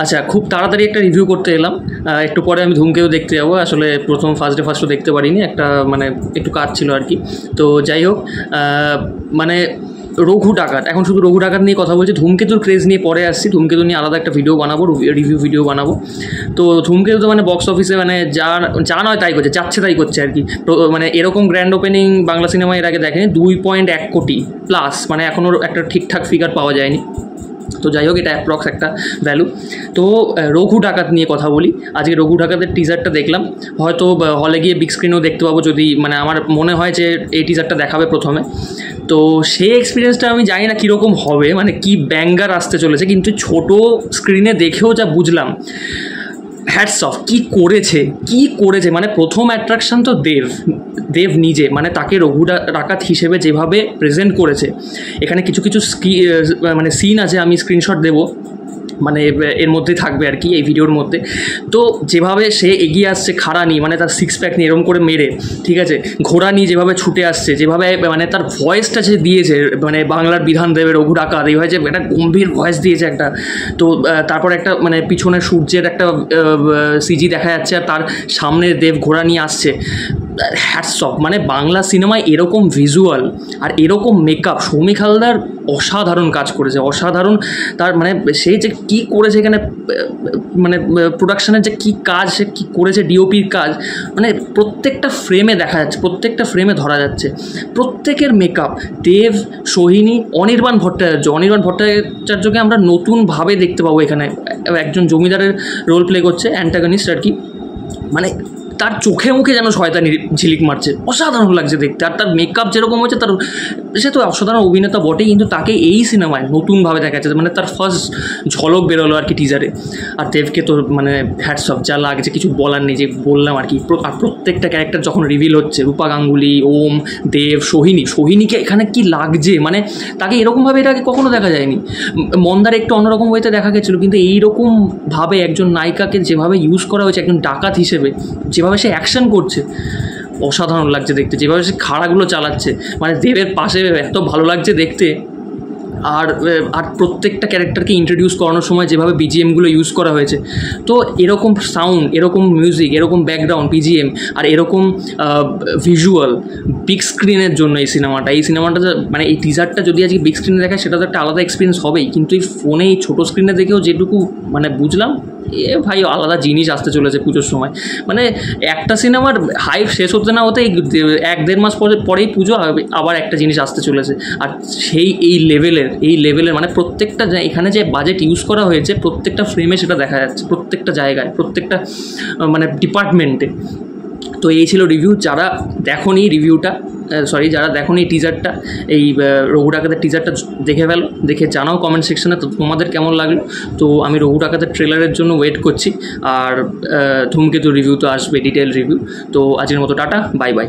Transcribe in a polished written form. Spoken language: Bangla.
আচ্ছা, খুব তাড়াতাড়ি একটা রিভিউ করতে এলাম। একটু পরে আমি ধূমকেতু দেখতে যাবো। আসলে প্রথম ফার্স্ট ডে দেখতে পারিনি, একটা মানে একটু কাজ ছিল আর কি। তো যাই হোক, মানে রঘু ডাকাত, এখন শুধু রঘু ডাকাত নিয়ে কথা বলছি। ধূমকেতুর ক্রেজ নিয়ে পরে আসছি, ধূমকেতু নিয়ে আলাদা একটা ভিডিও বানাবো, রিভিউ ভিডিও বানাবো। তো ধূমকেতু তো মানে বক্স অফিসে মানে যা নয় তাই করছে, যাচ্ছে তাই করছে আর কি। মানে এরকম গ্র্যান্ড ওপেনিং বাংলা সিনেমা এর আগে দেখেনি। 2.1 কোটি প্লাস, মানে এখনও একটা ঠিকঠাক ফিগার পাওয়া যায়নি। তো যাই হোক, এটা অ্যাপ্রক্স একটা ভ্যালু। তো রঘু ডাকাত নিয়ে কথা বলি। আজকে রঘু ডাকাতের টিজারটা দেখলাম, হয়তো হলে গিয়ে বিগ স্ক্রিনেও দেখতে পাবো যদি, মানে আমার মনে হয় যে এই টিজারটা দেখাবে প্রথমে। তো সেই এক্সপিরিয়েন্সটা আমি জানি না কীরকম হবে, মানে কি ব্যাঙ্গার আসতে চলেছে, কিন্তু ছোট স্ক্রিনে দেখেও যা বুঝলাম, হ্যাটস অফ। কি করেছে মানে প্রথম অ্যাট্রাকশন তো দেব নিজে, মানে তাকে রঘু ডাকাত হিসেবে যেভাবে প্রেজেন্ট করেছে। এখানে কিছু মানে সিন আছে, আমি স্ক্রিনশট দেবো, মানে এর মধ্যে থাকবে আর কি, এই ভিডিওর মধ্যে। তো যেভাবে সে এগিয়ে আসছে খাড়া নিয়ে, মানে তার সিক্স প্যাক নিয়ে এরকম করে মেরে, ঠিক আছে, ঘোড়া নিয়ে যেভাবে ছুটে আসছে, যেভাবে মানে তার ভয়েসটা যে দিয়েছে, মানে বাংলার বিধান দেবে রঘু ডাকাত, এইভাবে যে একটা গম্ভীর ভয়েস দিয়েছে একটা। তো তারপর একটা মানে পিছনে সূর্যের একটা সিজি দেখা যাচ্ছে, আর তার সামনে দেব ঘোড়া নিয়ে আসছে। হ্যাটস অফ, মানে বাংলা সিনেমায় এরকম ভিজুয়াল আর এরকম মেকআপ, সৌমিক হালদার অসাধারণ কাজ করেছে, অসাধারণ। তার মানে সে যে কী করেছে এখানে, মানে প্রোডাকশানের যে কী কাজ সে কী করেছে, ডিওপির কাজ, মানে প্রত্যেকটা ফ্রেমে দেখা যাচ্ছে, প্রত্যেকটা ফ্রেমে ধরা যাচ্ছে। প্রত্যেকের মেকআপ, দেব, সোহিনী, অনির্বাণ ভট্টাচার্যকে আমরা নতুনভাবে দেখতে পাবো এখানে। একজন জমিদারের রোল প্লে করছে, অ্যান্টাগনিস্ট আর কি। মানে তার চোখে মুখে যেন শয়তানি ঝিলিক মারছে, অসাধারণ লাগছে দেখতে। আর তার মেকআপ যেরকম হচ্ছে, সে তো অসাধারণ অভিনেতা বটেই, কিন্তু তাকে এই সিনেমায় নতুনভাবে দেখা যাচ্ছে, মানে তার ফার্স্ট ঝলক বেরোলো আর কি টিজারে। আর দেবকে তো মানে হ্যাটস অফ, যা লাগছে কিছু বলার নেই, যে বললাম আর কি। আর প্রত্যেকটা ক্যারেক্টার যখন রিভিল হচ্ছে, রূপা গাঙ্গুলি, ওম, দেব, সোহিনীকে এখানে কি লাগছে, মানে তাকে এরকমভাবে এর আগে কখনো দেখা যায়নি। মন্দার একটু অন্যরকম ওয়েতে দেখা গেছিলো, কিন্তু এইরকমভাবে একজন নায়িকাকে যেভাবে ইউজ করা হয়েছে একজন ডাকাত হিসেবে, যেভাবে সে অ্যাকশন করছে, অসাধারণ লাগছে দেখতে। যেভাবে সে খাড়াগুলো চালাচ্ছে, মানে দেবের পাশে এত ভালো লাগছে দেখতে। আর প্রত্যেকটা ক্যারেক্টারকে ইন্ট্রোডিউস করানোর সময় যেভাবে বিজিএমগুলো ইউজ করা হয়েছে, তো এরকম সাউন্ড, এরকম মিউজিক, এরকম ব্যাকগ্রাউন্ড, বিজিএম, আর এরকম ভিজুয়াল বিগ স্ক্রিনের জন্য এই সিনেমাটা মানে এই টিজারটা যদি আজকে বিগ স্ক্রিনে দেখায়, সেটা তো একটা আলাদা এক্সপিরিয়েন্স হবেই। কিন্তু এই ফোনে এই ছোটো স্ক্রিনে দেখেও যেটুকু মানে বুঝলাম, ভাই আলাদা জিনিস আসতে চলেছে পুজোর সময়। মানে একটা সিনেমার হাইপ শেষ হতে না হতে 1-1.5 মাস পরেই পুজো, আবার একটা জিনিস আসতে চলেছে। আর সেই এই লেভেলের মানে প্রত্যেকটা এখানে যে বাজেট ইউজ করা হয়েছে, প্রত্যেকটা ফ্রেমে সেটা দেখা যাচ্ছে, প্রত্যেকটা জায়গায়, প্রত্যেকটা মানে ডিপার্টমেন্টে। তো এই ছিল রিভিউ। যারা দেখোনি যারা দেখোনি টিজারটা, এই রঘু ডাকাতের টিজারটা দেখে ফেলো, দেখে জানাও কমেন্ট সেকশনে তো তোমাদের কেমন লাগলো। তো আমি রঘু ডাকাতের ট্রেলারের জন্য ওয়েট করছি, আর ধূমকেতু রিভিউ তো আসবে, ডিটেল রিভিউ। তো আজকের মতো টাটা, বাই বাই।